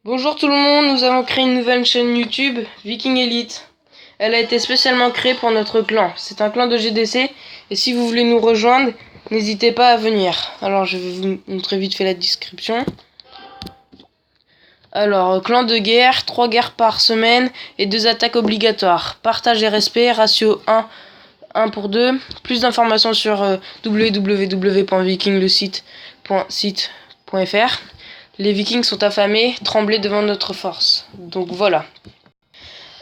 Bonjour tout le monde, nous avons créé une nouvelle chaîne YouTube, Viking Elite. Elle a été spécialement créée pour notre clan. C'est un clan de GDC et si vous voulez nous rejoindre, n'hésitez pas à venir. Alors je vais vous montrer vite fait la description. Alors, clan de guerre, 3 guerres par semaine et 2 attaques obligatoires. Partage et respect, ratio 1 pour 2. Plus d'informations sur www.vikinglecite.fr. Les Vikings sont affamés, tremblés devant notre force. Donc voilà.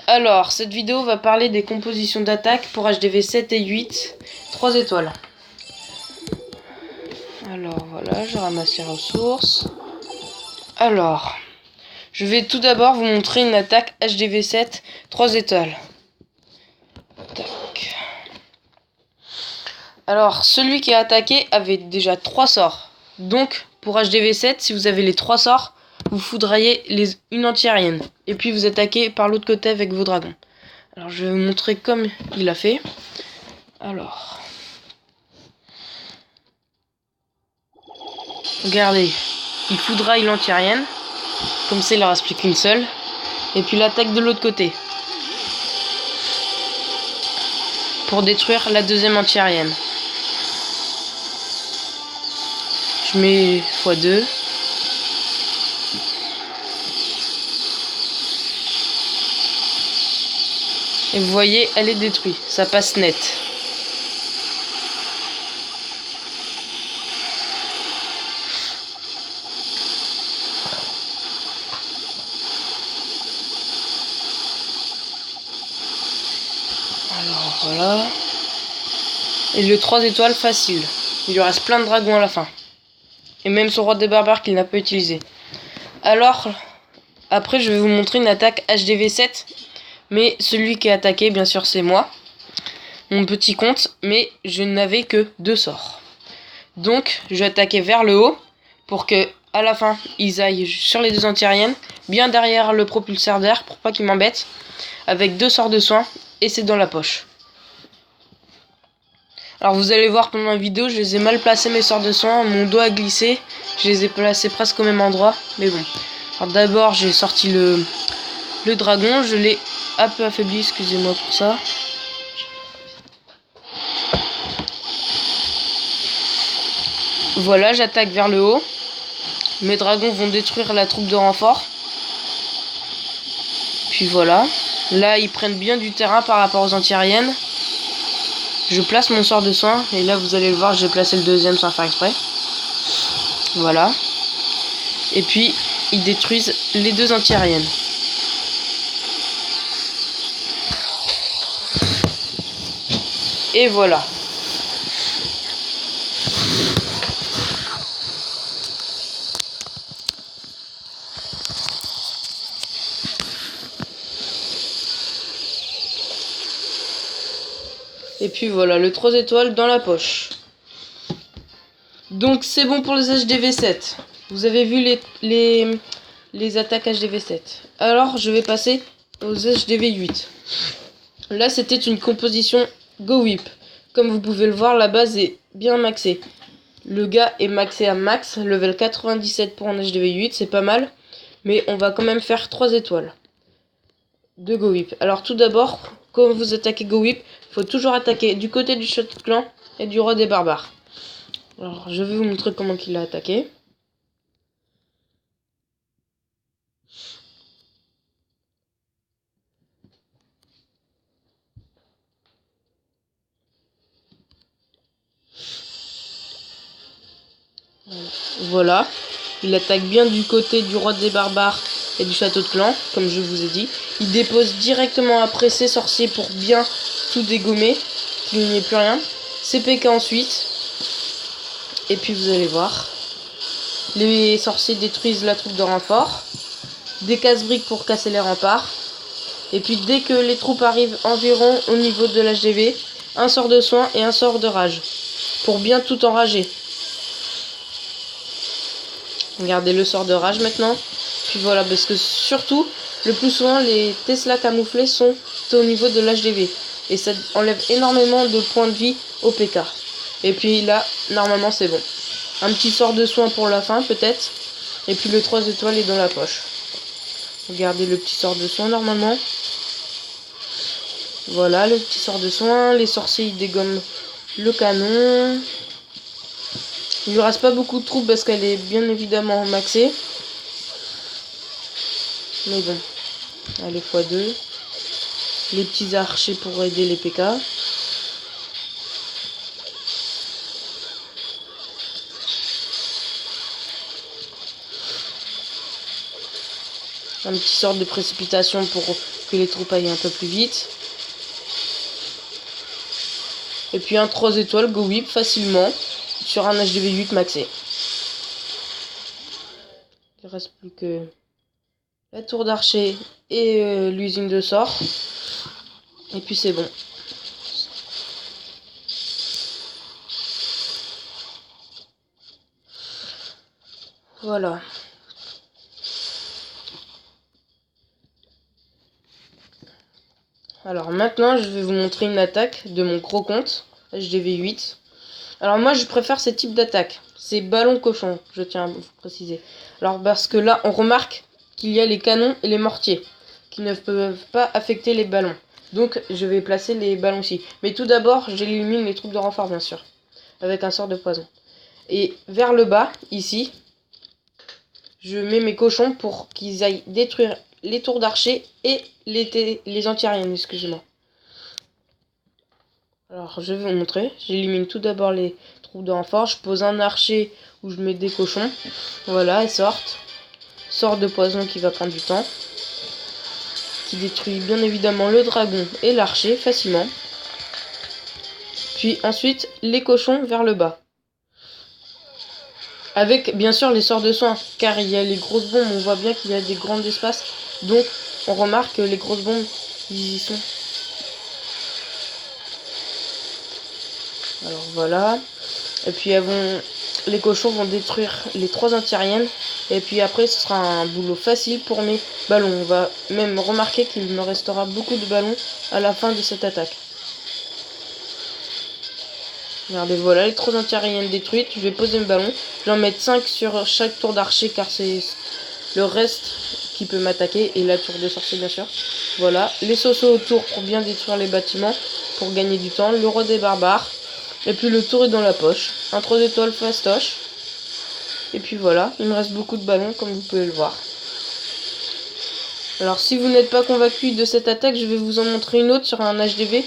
Alors, cette vidéo va parler des compositions d'attaque pour HDV 7 et 8, 3 étoiles. Alors voilà, je ramasse les ressources. Alors, je vais tout d'abord vous montrer une attaque HDV 7, 3 étoiles. Tac. Alors, celui qui a attaqué avait déjà 3 sorts. Donc, pour HDV 7, si vous avez les 3 sorts, vous foudroyez une anti-aérienne. Et puis vous attaquez par l'autre côté avec vos dragons. Alors, je vais vous montrer comme il a fait. Alors. Regardez. Il foudroie l'anti-aérienne. Comme ça, il en reste plus qu'une seule. Et puis l'attaque de l'autre côté. Pour détruire la deuxième anti-aérienne. Je mets x2. Et vous voyez, elle est détruite. Ça passe net. Alors voilà. Et le 3 étoiles facile. Il lui reste plein de dragons à la fin. Et même son roi des barbares qu'il n'a pas utilisé. Alors, après je vais vous montrer une attaque HDV 7. Mais celui qui a attaqué, bien sûr, c'est moi. Mon petit compte. Mais je n'avais que 2 sorts. Donc, je vais attaquer vers le haut. Pour que, à la fin, ils aillent sur les 2 anti-aériennes. Bien derrière le propulseur d'air. Pour pas qu'ils m'embêtent. Avec 2 sorts de soin. Et c'est dans la poche. Alors vous allez voir pendant la vidéo, je les ai mal placés mes sorts de soin, mon dos a glissé, je les ai placés presque au même endroit, mais bon. Alors d'abord j'ai sorti le dragon, je l'ai un peu affaibli, excusez-moi pour ça. Voilà, j'attaque vers le haut. Mes dragons vont détruire la troupe de renfort. Puis voilà. Là ils prennent bien du terrain par rapport aux anti-aériennes. Je place mon sort de soin. Et là, vous allez le voir, j'ai placé le deuxième sans faire exprès. Voilà. Et puis, ils détruisent les 2 anti-aériennes. Et voilà. Et puis voilà, le 3 étoiles dans la poche. Donc c'est bon pour les HDV 7. Vous avez vu les attaques HDV 7. Alors je vais passer aux HDV 8. Là c'était une composition Go Whip. Comme vous pouvez le voir, la base est bien maxée. Le gars est maxé à max, level 97 pour un HDV 8, c'est pas mal. Mais on va quand même faire 3 étoiles de Go Whip. Alors tout d'abord, quand vous attaquez Go Whip, il faut toujours attaquer du côté du château de clan et du roi des barbares. Alors je vais vous montrer comment il a attaqué. Voilà, il attaque bien du côté du roi des barbares et du château de clan, comme je vous ai dit. Il dépose directement après ses sorciers pour bien tout dégommer, qu'il n'y ait plus rien. Ses PK ensuite. Et puis vous allez voir. Les sorciers détruisent la troupe de renfort. Des casse-briques pour casser les remparts. Et puis dès que les troupes arrivent environ au niveau de l'HDV, un sort de soin et un sort de rage. Pour bien tout enrager. Regardez le sort de rage maintenant. Puis voilà, parce que surtout, le plus souvent, les Tesla camouflés sont au niveau de l'HDV. Et ça enlève énormément de points de vie au PK. Et puis là, normalement, c'est bon. Un petit sort de soin pour la fin, peut-être. Et puis le 3 étoiles est dans la poche. Regardez le petit sort de soin normalement. Voilà, le petit sort de soin. Les sorciers ils dégomment le canon. Il lui reste pas beaucoup de troupes parce qu'elle est bien évidemment maxée. Mais bon, allez x2. Les petits archers pour aider les PK. Un petit sort de précipitation pour que les troupes aillent un peu plus vite. Et puis un 3 étoiles Go Whip facilement sur un HDV 8 maxé. Il reste plus que la tour d'archer et l'usine de sort. Et puis c'est bon. Voilà. Alors maintenant, je vais vous montrer une attaque de mon gros compte, HDV 8. Alors moi, je préfère ce type d'attaque. C'est ballon cochon, je tiens à vous préciser. Alors parce que là, on remarque qu'il y a les canons et les mortiers qui ne peuvent pas affecter les ballons. Donc je vais placer les ballons ici. Mais tout d'abord, j'élimine les troupes de renfort, bien sûr, avec un sort de poison. Et vers le bas, ici, je mets mes cochons pour qu'ils aillent détruire les tours d'archer et les anti-aériennes, excusez-moi. Alors, je vais vous montrer. J'élimine tout d'abord les troupes de renfort. Je pose un archer où je mets des cochons. Voilà, elles sortent. Sort de poison qui va prendre du temps. Qui détruit bien évidemment le dragon et l'archer facilement. Puis ensuite, les cochons vers le bas. Avec bien sûr les sorts de soin, car il y a les grosses bombes, on voit bien qu'il y a des grands espaces, donc on remarque que les grosses bombes, ils y sont. Alors voilà, et puis les cochons vont détruire les 3 anti-aériennes, et puis après ce sera un boulot facile pour mes ballons. On va même remarquer qu'il me restera beaucoup de ballons à la fin de cette attaque. Regardez, voilà les 3 anti-aériennes détruites. Je vais poser mes ballons. Je vais en mettre 5 sur chaque tour d'archer car c'est le reste qui peut m'attaquer. Et la tour de sorcier bien sûr. Voilà, les sosos autour pour bien détruire les bâtiments. Pour gagner du temps. Le roi des barbares. Et puis le tour est dans la poche. Un 3 étoiles fastoche. Et puis voilà, il me reste beaucoup de ballons comme vous pouvez le voir. Alors si vous n'êtes pas convaincu de cette attaque, je vais vous en montrer une autre sur un HDV.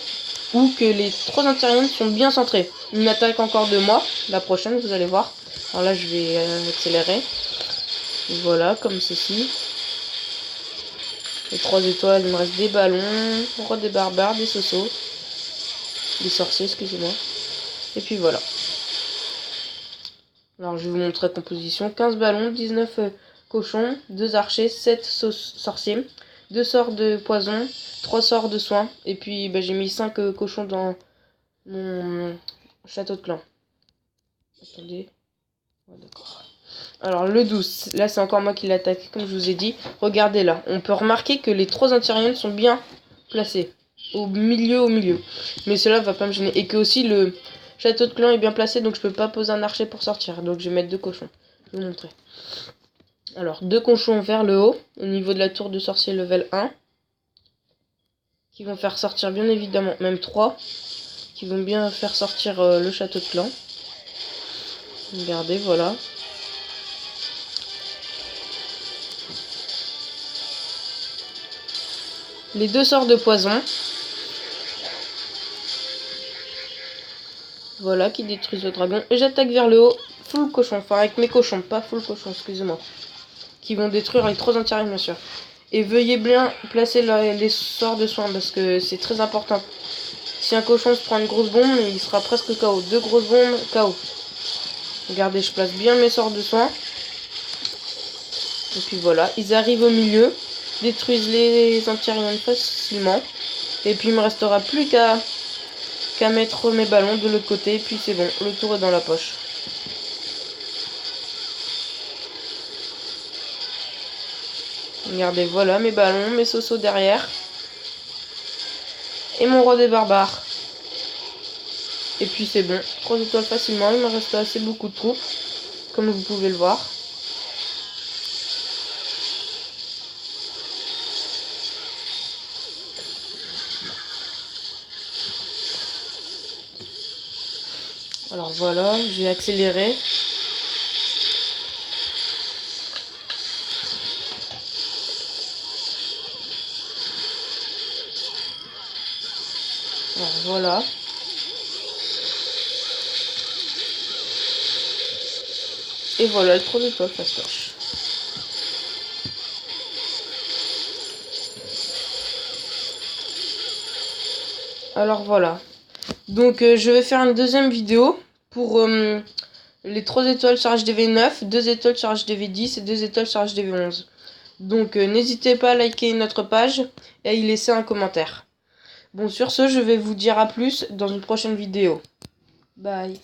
Ou que les 3 anti-aériennes sont bien centrées. Une attaque encore de moi, la prochaine vous allez voir. Alors là je vais accélérer. Voilà, comme ceci. Les 3 étoiles, il me reste des ballons, roi des barbares, des sosos. Des sorciers, excusez-moi. Et puis voilà. Alors je vais vous montrer la composition. 15 ballons, 19 cochons, 2 archers, 7 sorciers, 2 sorts de poison, 3 sorts de soins. Et puis j'ai mis 5 cochons dans mon château de clan. Attendez. Ouais, d'accord. Alors le 12, là c'est encore moi qui l'attaque, comme je vous ai dit. Regardez là, on peut remarquer que les 3 anti-aériennes sont bien placées. Au milieu. Mais cela va pas me gêner. Et que aussi le château de clan est bien placé, donc je peux pas poser un archer pour sortir. Donc je vais mettre 2 cochons. Je vais vous montrer. Alors 2 cochons vers le haut, au niveau de la tour de sorcier level 1. Qui vont faire sortir bien évidemment, même 3. Qui vont bien faire sortir le château de clan. Regardez, voilà. Les 2 sorts de poison. Voilà, qui détruisent le dragon. Et j'attaque vers le haut, full cochon. Enfin, avec mes cochons, pas full cochon, excusez-moi. Qui vont détruire les 3 anti-aériennes, bien sûr. Et veuillez bien placer les sorts de soin, parce que c'est très important. Si un cochon se prend une grosse bombe, il sera presque KO. 2 grosses bombes, KO. Regardez, je place bien mes sorts de soin. Et puis voilà, ils arrivent au milieu, détruisent les anti-aériennes facilement. Et puis il me restera plus qu'à mettre mes ballons de l'autre côté. Et puis c'est bon, le tour est dans la poche. Regardez, voilà mes ballons, mes sosos derrière. Et mon roi des barbares. Et puis c'est bon, 3 étoiles facilement, il me reste assez beaucoup de troupes, comme vous pouvez le voir. Alors voilà, je vais accélérer. Alors voilà. Et voilà le 3 étoiles fastoche. Alors voilà. Donc je vais faire une deuxième vidéo pour les 3 étoiles sur HDV9, 2 étoiles sur HDV10 et 2 étoiles sur HDV11. Donc n'hésitez pas à liker notre page et à y laisser un commentaire. Bon, sur ce, je vais vous dire à plus dans une prochaine vidéo. Bye.